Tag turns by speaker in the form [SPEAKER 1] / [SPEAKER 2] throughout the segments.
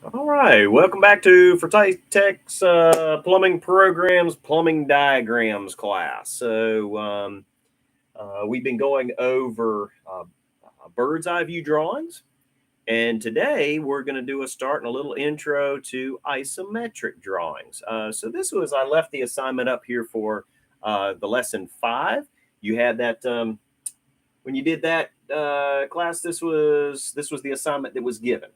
[SPEAKER 1] All right, welcome back to Tech's plumbing programs, plumbing diagrams class. We've been going over bird's eye view drawings, and today we're going to do a start and a little intro to isometric drawings. I left the assignment up here for the lesson 5. You had that when you did that class. This was the assignment that was given.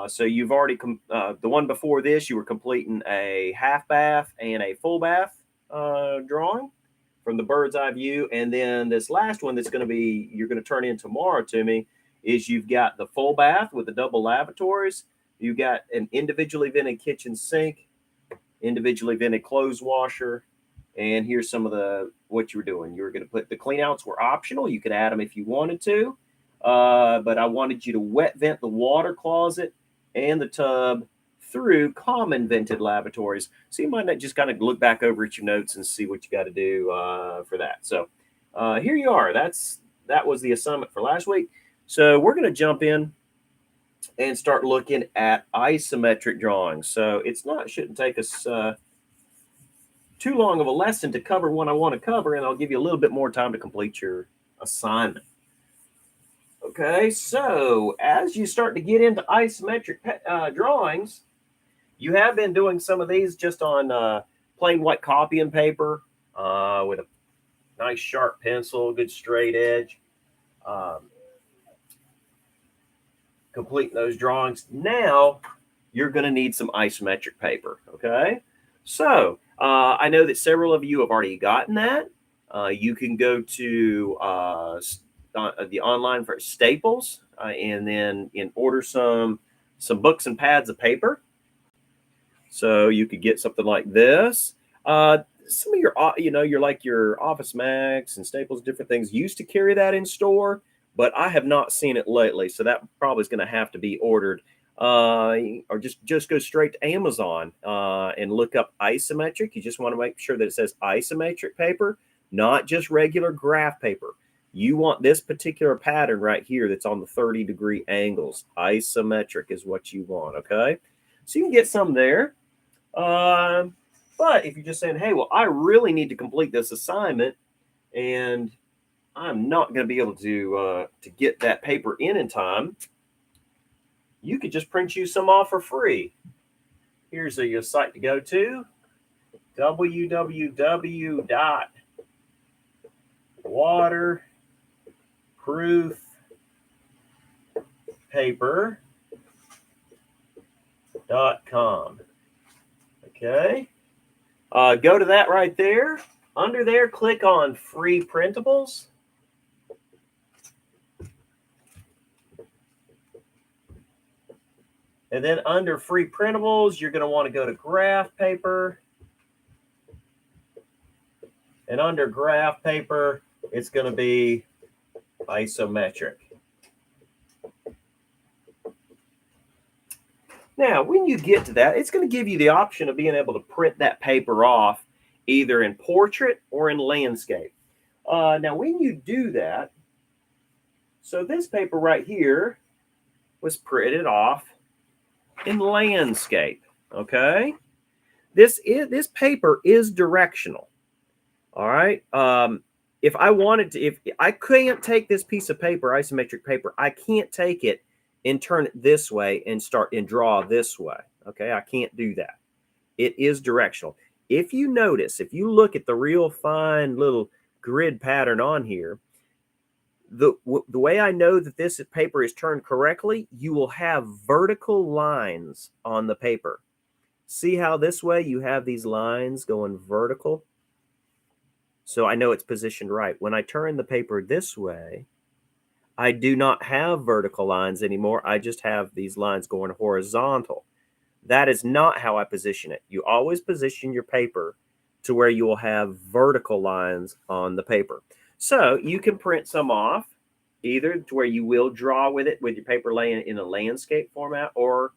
[SPEAKER 1] So you've already the one before this, you were completing a half bath and a full bath drawing from the bird's eye view, and then this last one you're going to turn in tomorrow to me is you've got the full bath with the double lavatories. You've got an individually vented kitchen sink, individually vented clothes washer, and here's some of what you were doing. You were going to put the cleanouts were optional. You could add them if you wanted to. But I wanted you to wet vent the water closet and the tub through common vented lavatories. So you might not just kind of look back over at your notes and see what you got to do for that. So here you are. That was the assignment for last week. So we're going to jump in and start looking at isometric drawings. So shouldn't take us too long of a lesson to cover what I want to cover, and I'll give you a little bit more time to complete your assignment. Okay, so as you start to get into isometric drawings, you have been doing some of these just on plain white copying paper with a nice sharp pencil, good straight edge. Completing those drawings. Now you're going to need some isometric paper, okay? So I know that several of you have already gotten that. You can go to the online for Staples, and then order some books and pads of paper. So you could get something like this. Some of your Office Max and Staples, different things used to carry that in store, but I have not seen it lately. So that probably is going to have to be ordered. Or just go straight to Amazon and look up isometric. You just want to make sure that it says isometric paper, not just regular graph paper. You want this particular pattern right here that's on the 30-degree angles. Isometric is what you want, okay? So you can get some there. But if you're just saying, hey, well, I really need to complete this assignment, and I'm not going to be able to get that paper in time, you could just print you some off for free. Here's a site to go to, www.waterproofpaper.com. Okay. Go to that right there. Under there, click on free printables. And then under free printables, you're going to want to go to graph paper. And under graph paper, it's going to be isometric. Now, when you get to that, it's going to give you the option of being able to print that paper off either in portrait or in landscape. Now, when you do that, so this paper right here was printed off in landscape, okay? This paper is directional, all right? If I wanted to, if I can't take this piece of paper, isometric paper, I can't take it and turn it this way and start and draw this way, okay? I can't do that. It is directional. If you notice, if you look at the real fine little grid pattern on here, the way I know that this paper is turned correctly, you will have vertical lines on the paper. See how this way you have these lines going vertical? So I know it's positioned right. When I turn the paper this way, I do not have vertical lines anymore. I just have these lines going horizontal. That is not how I position it. You always position your paper to where you will have vertical lines on the paper. So you can print some off, either to where you will draw with it with your paper laying in a landscape format or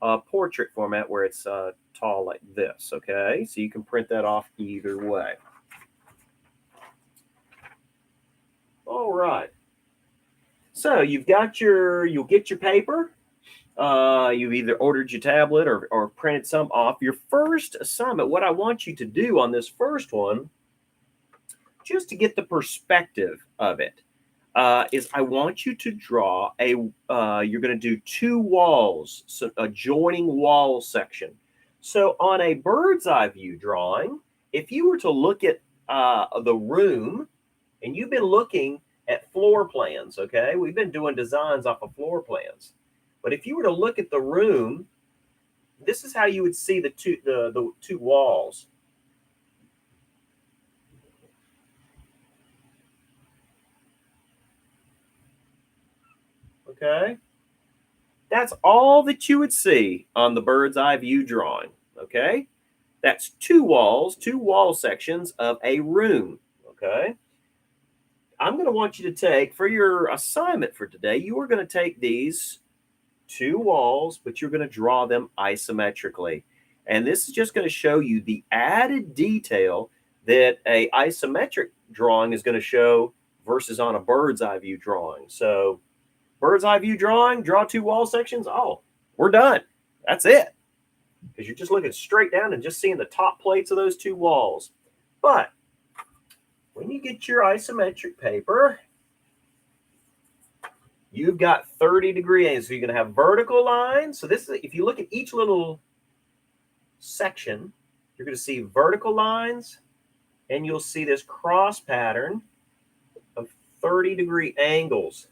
[SPEAKER 1] a portrait format where it's tall like this, okay? So you can print that off either way. All right. So you'll get your paper. You've either ordered your tablet or printed some off. Your first assignment, what I want you to do on this first one, just to get the perspective of it, is I want you to draw you're going to do two walls, so adjoining wall section. So on a bird's eye view drawing, if you were to look at the room, and you've been looking at floor plans, okay? We've been doing designs off of floor plans. But if you were to look at the room, this is how you would see the two walls. Okay? That's all that you would see on the bird's eye view drawing, okay? That's two wall sections of a room, okay? I'm going to want you to take, for your assignment for today, you are going to take these two walls, but you're going to draw them isometrically. And this is just going to show you the added detail that a isometric drawing is going to show versus on a bird's eye view drawing. So bird's eye view drawing, draw two wall sections. Oh, we're done. That's it. Because you're just looking straight down and just seeing the top plates of those two walls. But when you get your isometric paper, you've got 30-degree angles. So you're going to have vertical lines. So this is, if you look at each little section, you're going to see vertical lines, and you'll see this cross pattern of 30-degree angles.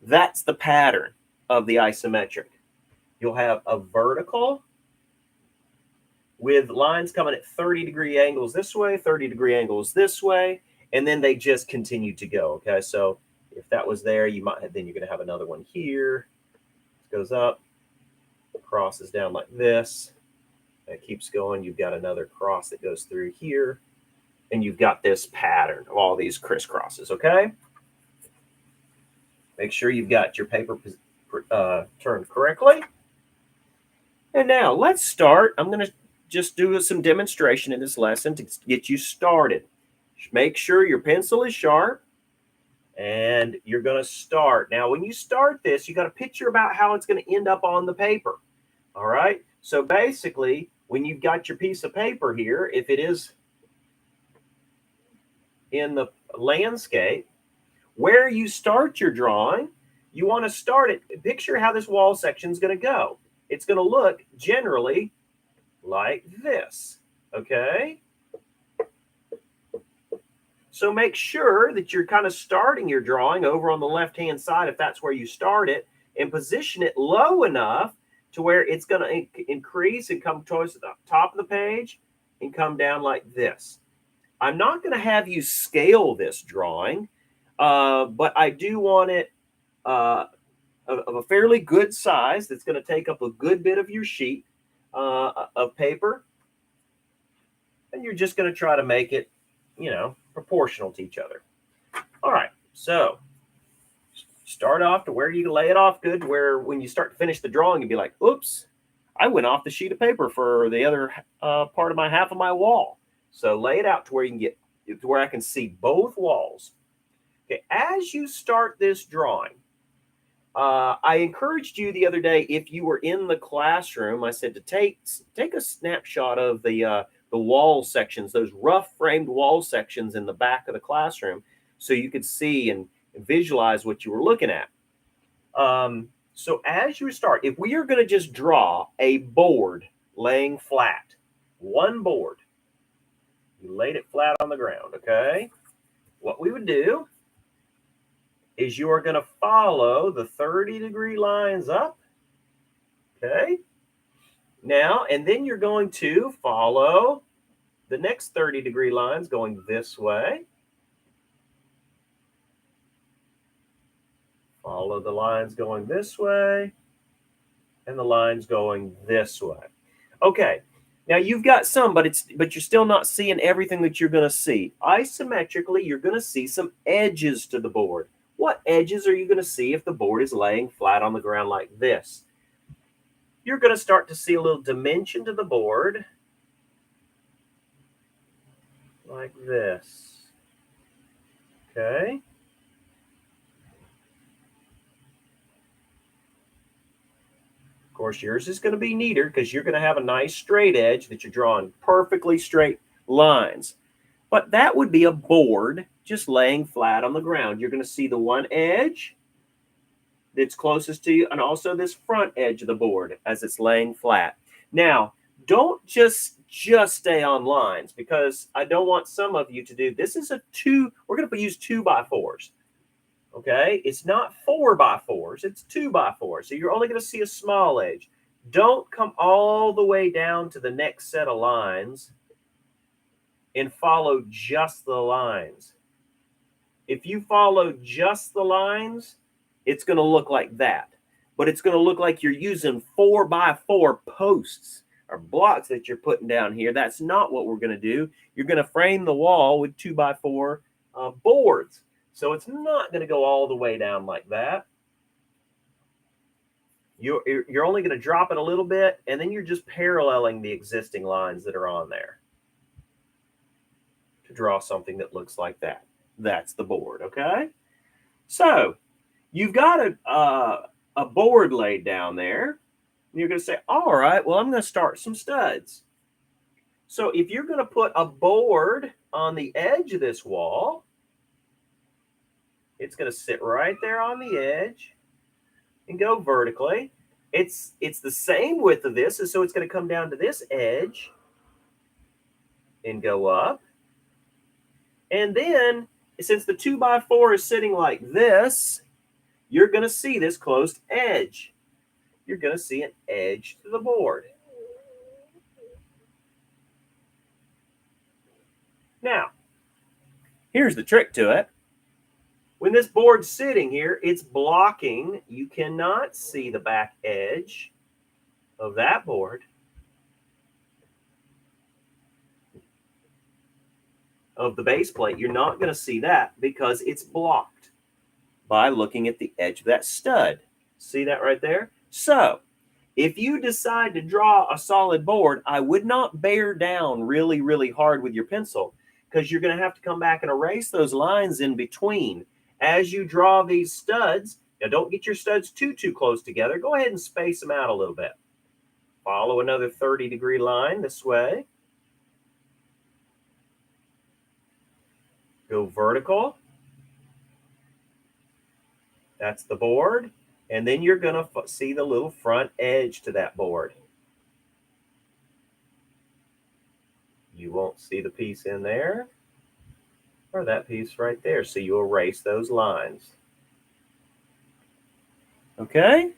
[SPEAKER 1] That's the pattern of the isometric. You'll have a vertical with lines coming at 30-degree angles this way, 30-degree angles this way, and then they just continue to go, okay? So if that was there, you might have, then you're going to have another one here. It goes up, crosses down like this. It keeps going. You've got another cross that goes through here, and you've got this pattern of all these crisscrosses, okay? Make sure you've got your paper turned correctly. And now let's start. I'm going to just do some demonstration in this lesson to get you started. Make sure your pencil is sharp, and you're going to start. Now, when you start this, you got to picture about how it's going to end up on the paper. All right. So basically, when you've got your piece of paper here, if it is in the landscape, where you start your drawing, you want to start it. Picture how this wall section is going to go. It's going to look generally like this. Okay. So make sure that you're kind of starting your drawing over on the left-hand side, if that's where you start it, and position it low enough to where it's going to increase and come towards the top of the page and come down like this. I'm not going to have you scale this drawing, but I do want it of a fairly good size that's going to take up a good bit of your sheet of paper. And you're just going to try to make it, proportional to each other. All right, so start off to where you lay it off good, where when you start to finish the drawing, you'd be like, oops, I went off the sheet of paper for the other part of my half of my wall. So lay it out to where you can get to where I can see both walls. Okay, as you start this drawing, I encouraged you the other day, if you were in the classroom, I said to take a snapshot of the wall sections, those rough framed wall sections in the back of the classroom, so you could see and visualize what you were looking at. So as you start, if we are going to just draw a board laying flat, one board, you laid it flat on the ground, okay? What we would do is you are going to follow the 30-degree lines up, okay? Now, and then you're going to follow the next 30-degree lines going this way. Follow the lines going this way and the lines going this way. Okay, now you've got some, but you're still not seeing everything that you're going to see. Isometrically, you're going to see some edges to the board. What edges are you going to see if the board is laying flat on the ground like this? You're going to start to see a little dimension to the board like this. Okay. Of course, yours is going to be neater because you're going to have a nice straight edge that you're drawing perfectly straight lines. But that would be a board just laying flat on the ground. You're going to see the one edge that's closest to you and also this front edge of the board as it's laying flat. Now, don't just stay on lines because I don't want some of you to do, this is we're going to use 2x4s. Okay, it's not 4x4s, it's 2x4s. So you're only going to see a small edge. Don't come all the way down to the next set of lines and follow just the lines. If you follow just the lines, it's going to look like that. But it's going to look like you're using 4x4 posts or blocks that you're putting down here. That's not what we're going to do. You're going to frame the wall with 2x4 boards. So it's not going to go all the way down like that. You're only going to drop it a little bit, and then you're just paralleling the existing lines that are on there to draw something that looks like that. That's the board, okay? So you've got a board laid down there. And you're going to say, all right, well, I'm going to start some studs. So if you're going to put a board on the edge of this wall, it's going to sit right there on the edge and go vertically. It's the same width of this, and so it's going to come down to this edge and go up. And then, since the 2x4 is sitting like this, you're going to see this closed edge. You're going to see an edge to the board. Now, here's the trick to it. When this board's sitting here, it's blocking. You cannot see the back edge of that board. Of the base plate, you're not going to see that because it's blocked by looking at the edge of that stud. See that right there? So, if you decide to draw a solid board, I would not bear down really, really hard with your pencil because you're going to have to come back and erase those lines in between. As you draw these studs, now don't get your studs too close together. Go ahead and space them out a little bit. Follow another 30-degree line this way. Go vertical. That's the board. And then you're going to see the little front edge to that board. You won't see the piece in there or that piece right there. So you erase those lines. Okay?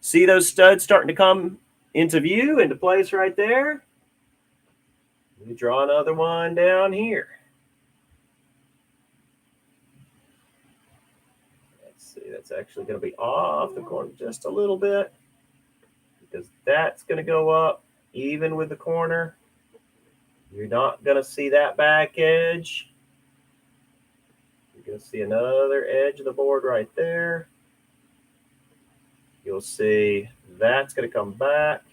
[SPEAKER 1] See those studs starting to come into view, into place right there? Let me draw another one down here. That's actually going to be off the corner just a little bit because that's going to go up even with the corner. You're not going to see that back edge. You're going to see another edge of the board right there. You'll see that's going to come back.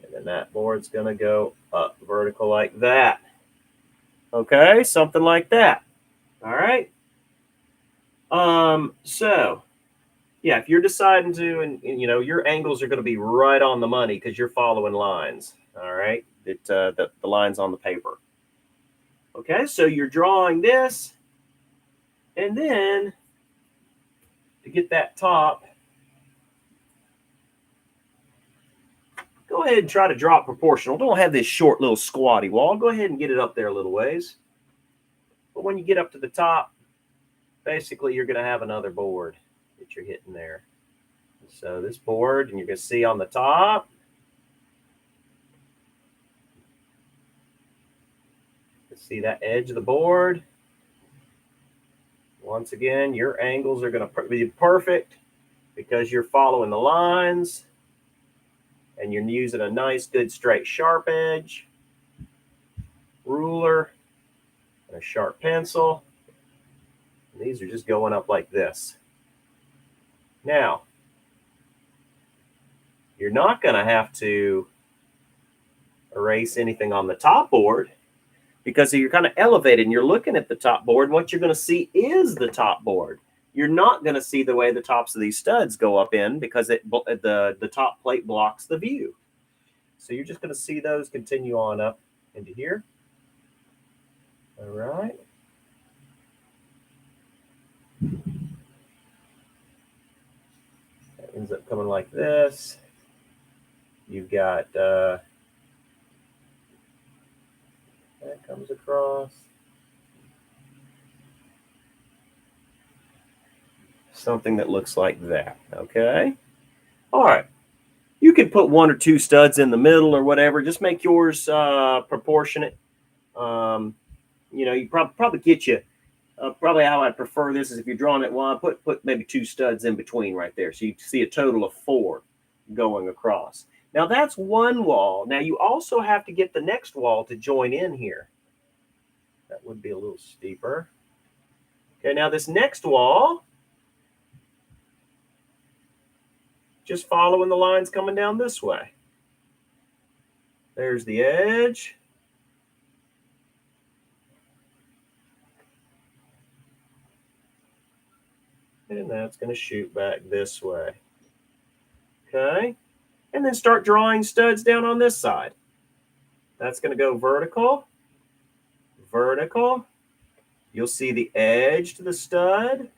[SPEAKER 1] And then that board's going to go up vertical like that. Okay, something like that. All right. So yeah, if you're deciding to, and you know, your angles are going to be right on the money because you're following lines. All right. The lines on the paper. Okay. So you're drawing this, and then to get that top, go ahead and try to draw it proportional. Don't have this short little squatty wall. Go ahead and get it up there a little ways. But when you get up to the top, basically, you're going to have another board that you're hitting there. So this board, and you're going to see on the top, you see that edge of the board. Once again, your angles are going to be perfect because you're following the lines, and you're using a nice, good, straight, sharp edge, ruler, and a sharp pencil. These are just going up like this. Now, you're not going to have to erase anything on the top board because you're kind of elevated and you're looking at the top board. And what you're going to see is the top board. you're not going to see the way the tops of these studs go up in because the top plate blocks the view. So you're just going to see those continue on up into here. All right. That ends up coming like this. You've got that comes across. Something that looks like that, okay? All right. You can put 1 or 2 studs in the middle or whatever. Just make yours proportionate. You know, you probably get you, probably how I prefer this is if you're drawing it, well, put maybe 2 studs in between right there. So you see a total of 4 going across. Now that's one wall. Now you also have to get the next wall to join in here. That would be a little steeper. Okay, now this next wall, just following the lines coming down this way. There's the edge. And that's going to shoot back this way. Okay. And then start drawing studs down on this side. That's going to go vertical, vertical. You'll see the edge to the stud.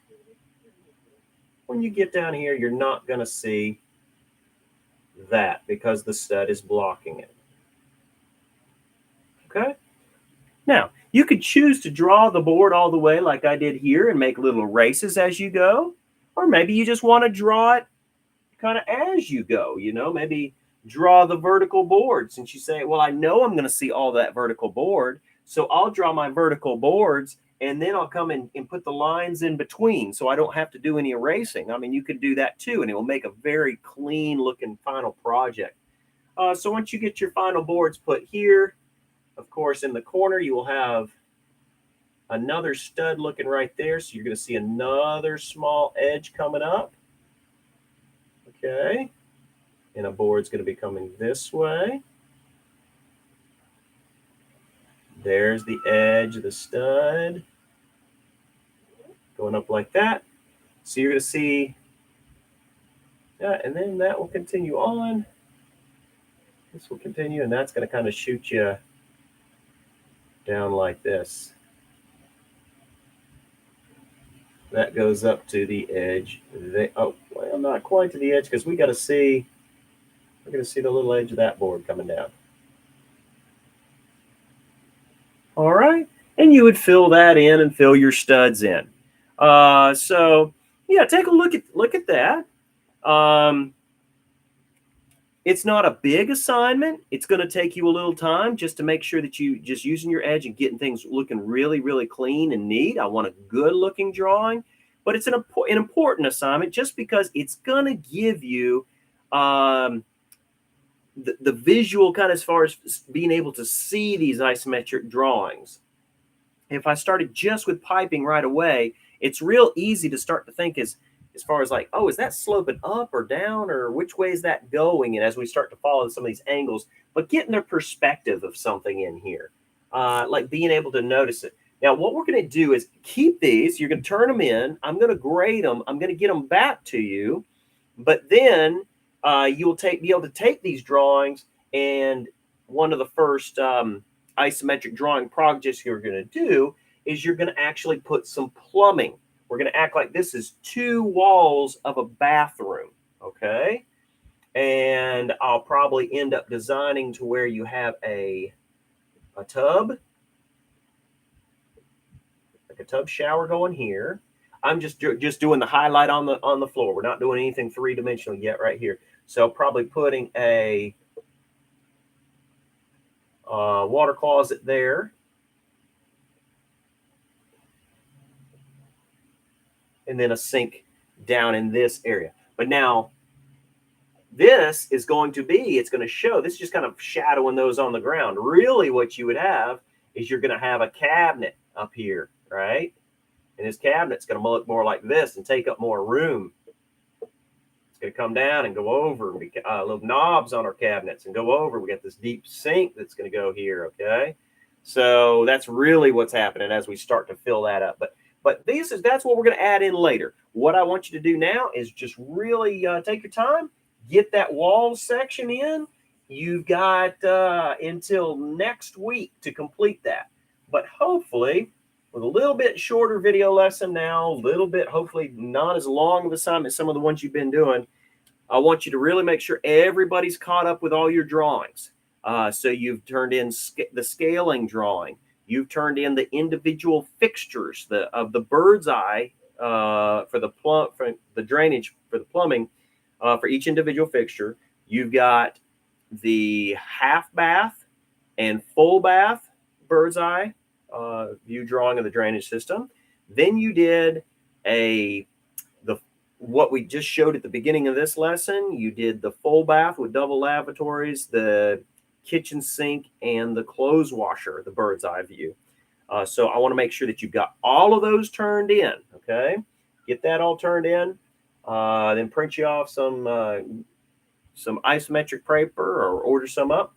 [SPEAKER 1] When you get down here, you're not going to see that because the stud is blocking it. Okay. Now, you could choose to draw the board all the way like I did here and make little erases as you go. Or maybe you just want to draw it kind of as you go, you know, maybe draw the vertical board since you say, well, I know I'm going to see all that vertical board. So I'll draw my vertical boards and then I'll come in and put the lines in between so I don't have to do any erasing. I mean, you could do that too, and it will make a very clean looking final project. So once you get your final boards put here, of course, in the corner, you will have another stud looking right there. So you're going to see another small edge coming up. Okay. And a board's going to be coming this way. There's the edge of the stud going up like that. So you're going to see that, and then that will continue on. This will continue, and that's going to kind of shoot you down like this. That goes up to the edge. Oh, well, not quite to the edge because we're going to see the little edge of that board coming down. All right, and you would fill that in and fill your studs in. So yeah, take a look at that. It's not a big assignment. It's going to take you a little time just to make sure that you just using your edge and getting things looking really, really clean and neat. I want a good looking drawing, but it's an important assignment just because it's going to give you the visual kind of as far as being able to see these isometric drawings. If I started just with piping right away, it's real easy to start to think as far as like, oh, is that sloping up or down or which way is that going? And as we start to follow some of these angles, but getting the perspective of something in here, like being able to notice it. Now, what we're going to do is keep these. You're going to turn them in. I'm going to grade them. I'm going to get them back to you. But then you'll be able to take these drawings, and one of the first isometric drawing projects you're going to do is you're going to actually put some plumbing. We're going to act like this is 2 walls of a bathroom, okay? And I'll probably end up designing to where you have a tub, like a tub shower going here. I'm just doing the highlight on the floor. We're not doing anything 3-dimensional yet right here. So probably putting a water closet there. And then a sink down in this area. But now this is going to be, it's going to show, this is just kind of shadowing those on the ground. Really what you would have is you're going to have a cabinet up here, right? And this cabinet's going to look more like this and take up more room. It's going to come down and go over. We got little knobs on our cabinets and go over. We got this deep sink that's going to go here, okay? So that's really what's happening as we start to fill that up. But But that's what we're going to add in later. What I want you to do now is just really take your time, get that wall section in. You've got until next week to complete that. But hopefully, with a little bit shorter video lesson now, a little bit, hopefully not as long of a time as some of the ones you've been doing, I want you to really make sure everybody's caught up with all your drawings. So you've turned in the scaling drawing. You've turned in the individual fixtures of the bird's eye for the drainage for the plumbing for each individual fixture. You've got the half bath and full bath bird's eye view drawing of the drainage system. Then you did what we just showed at the beginning of this lesson. You did the full bath with double lavatories, the kitchen sink, and the clothes washer, the bird's eye view. So I want to make sure that you've got all of those turned in. Okay, get that all turned in. Then print you off some isometric paper or order some up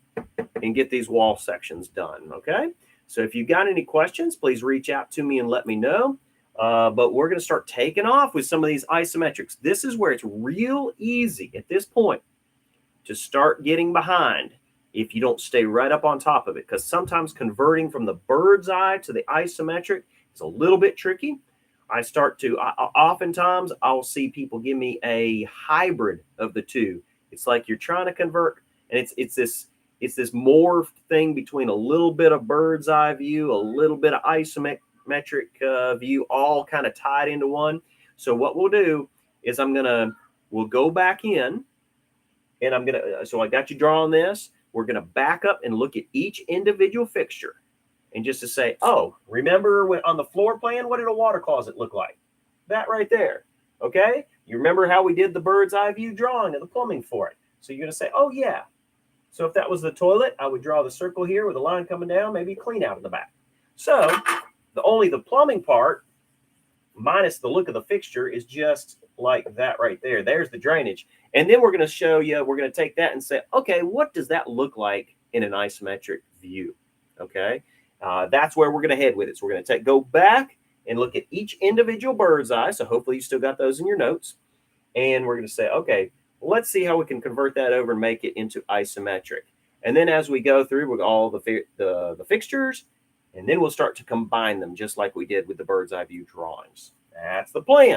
[SPEAKER 1] and get these wall sections done. Okay, so if you've got any questions, please reach out to me and let me know. But we're going to start taking off with some of these isometrics. This is where it's real easy at this point to start getting behind if you don't stay right up on top of it, because sometimes converting from the bird's eye to the isometric is a little bit tricky. Oftentimes I'll see people give me a hybrid of the two. It's like you're trying to convert, and it's this morphed thing between a little bit of bird's eye view, a little bit of isometric view, all kind of tied into one. So what we'll do is we'll go back in, and so I got you drawing this. We're going to back up and look at each individual fixture. And just to say, oh, remember on the floor plan, what did a water closet look like? That right there. Okay? You remember how we did the bird's eye view drawing of the plumbing for it. So you're going to say, oh, yeah. So if that was the toilet, I would draw the circle here with a line coming down, maybe clean out in the back. So only the plumbing part, minus the look of the fixture, is just like that right there. There's the drainage. And then we're going to show you, we're going to take that and say, okay, what does that look like in an isometric view? Okay, that's where we're going to head with it. So we're going to go back and look at each individual bird's eye. So hopefully you still got those in your notes. And we're going to say, okay, let's see how we can convert that over and make it into isometric. And then as we go through with all the fixtures, and then we'll start to combine them just like we did with the bird's eye view drawings. That's the plan.